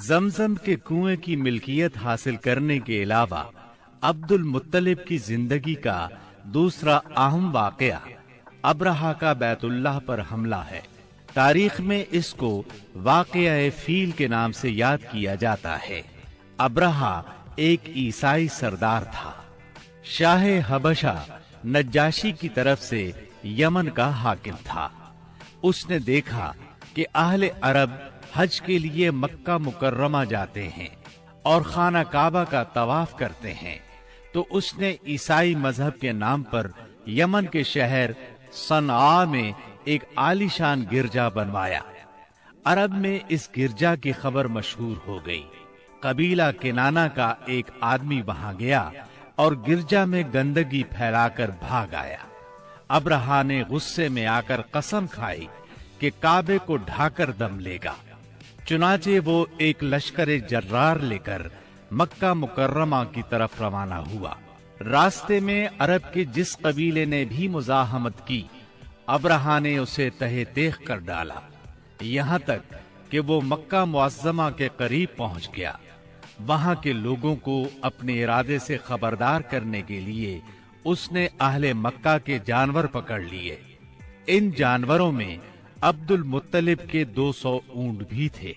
زمزم کے کنویں کی ملکیت حاصل کرنے کے علاوہ عبد المطلب کی زندگی کا دوسرا اہم واقعہ ابرہہ کا بیت اللہ پر حملہ ہے۔ تاریخ میں اس کو واقعہ فیل کے نام سے یاد کیا جاتا ہے۔ ابرہہ ایک عیسائی سردار تھا۔ شاہ حبشہ نجاشی کی طرف سے یمن کا حاکم تھا۔ اس نے دیکھا کہ اہل عرب حج کے لیے مکہ مکرمہ جاتے ہیں اور خانہ کعبہ کا طواف کرتے ہیں، تو اس نے عیسائی مذہب کے نام پر یمن کے شہر صنعاء میں ایک عالیشان گرجا بنوایا۔ عرب میں اس گرجا کی خبر مشہور ہو گئی۔ قبیلہ کنانہ کا ایک آدمی وہاں گیا اور گرجا میں گندگی پھیلا کر بھاگ آیا۔ ابرہہ نے غصے میں آ کر قسم کھائی کہ کعبے کو ڈھا کر دم لے گا۔ چنانچہ وہ ایک لشکر جرار لے کر مکہ مکرمہ کی طرف روانہ ہوا۔ راستے میں عرب کے جس قبیلے نے بھی مزاحمت کی، ابرہہ نے اسے تہہ تیغ کر ڈالا، یہاں تک کہ وہ مکہ معظمہ کے قریب پہنچ گیا۔ وہاں کے لوگوں کو اپنے ارادے سے خبردار کرنے کے لیے اس نے اہل مکہ کے جانور پکڑ لیے۔ ان جانوروں میں عبد المطلب کے 200 اونٹ بھی تھے۔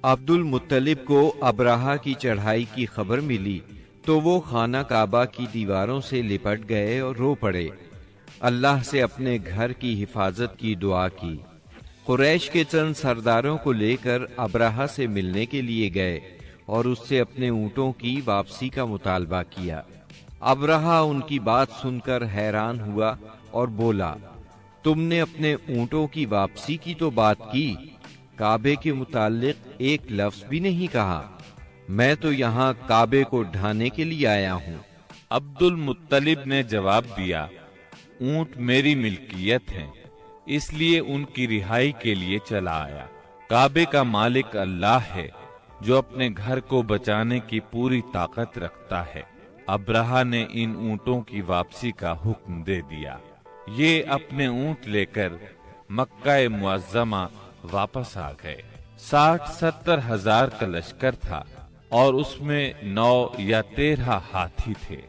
عبد المطلب کو ابرہہ کی چڑھائی کی خبر ملی تو وہ خانہ کعبہ کی دیواروں سے لپٹ گئے اور رو پڑے، اللہ سے اپنے گھر کی حفاظت کی دعا کی۔ قریش کے چند سرداروں کو لے کر ابرہہ سے ملنے کے لیے گئے اور اس سے اپنے اونٹوں کی واپسی کا مطالبہ کیا۔ ابرہہ ان کی بات سن کر حیران ہوا اور بولا، تم نے اپنے اونٹوں کی واپسی کی تو بات کی، کعبے کے متعلق ایک لفظ بھی نہیں کہا۔ میں تو یہاں کعبے کو ڈھانے کے لیے آیا ہوں۔ عبد المطلب نے جواب دیا، اونٹ میری ملکیت ہیں، اس لیے ان کی رہائی کے لیے چلا آیا۔ کعبے کا مالک اللہ ہے جو اپنے گھر کو بچانے کی پوری طاقت رکھتا ہے۔ ابرہہ نے ان اونٹوں کی واپسی کا حکم دے دیا۔ یہ اپنے اونٹ لے کر مکہ معظمہ واپس آ گئے۔ 60-70 ہزار کا لشکر تھا اور اس میں 9 یا 13 ہاتھی تھے۔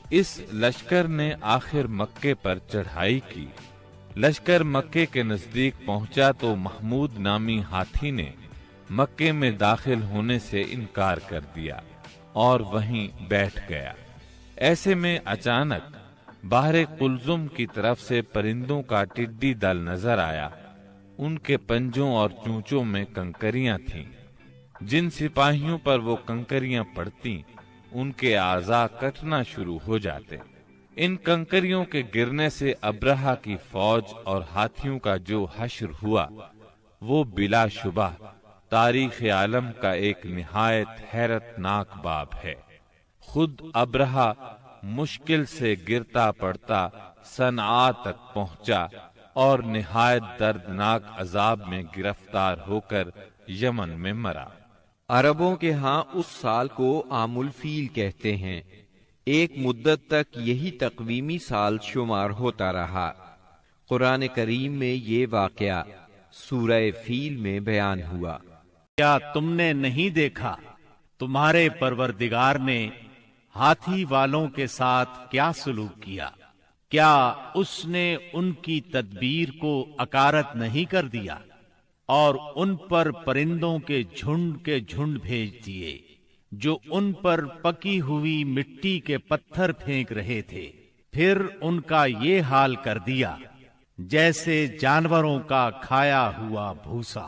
اس لشکر نے آخر مکے پر چڑھائی کی۔ لشکر مکے کے نزدیک پہنچا تو محمود نامی ہاتھی نے مکے میں داخل ہونے سے انکار کر دیا اور وہیں بیٹھ گیا۔ ایسے میں اچانک باہر قلزم کی طرف سے پرندوں کا ٹڈی دل نظر آیا۔ ان کے پنجوں اور چونچوں میں کنکریاں تھیں۔ جن سپاہیوں پر وہ کنکریاں پڑتی ان کے اعضاء کٹنا شروع ہو جاتے۔ ان کنکریوں کے گرنے سے ابرہہ کی فوج اور ہاتھیوں کا جو حشر ہوا وہ بلا شبہ تاریخ عالم کا ایک نہایت حیرت ناک باب ہے۔ خود ابرہہ مشکل سے گرتا پڑتا صنعاء تک پہنچا اور نہایت دردناک عذاب میں گرفتار ہو کر یمن میں مرا۔ عربوں کے ہاں اس سال کو عام الفیل کہتے ہیں۔ ایک مدت تک یہی تقویمی سال شمار ہوتا رہا۔ قرآن کریم میں یہ واقعہ سورہ فیل میں بیان ہوا۔ کیا تم نے نہیں دیکھا تمہارے پروردگار نے ہاتھی والوں کے ساتھ کیا سلوک کیا؟ کیا اس نے ان کی تدبیر کو اکارت نہیں کر دیا اور ان پر پرندوں کے جھنڈ بھیج دیے جو ان پر پکی ہوئی مٹی کے پتھر پھینک رہے تھے؟ پھر ان کا یہ حال کر دیا جیسے جانوروں کا کھایا ہوا بھوسا۔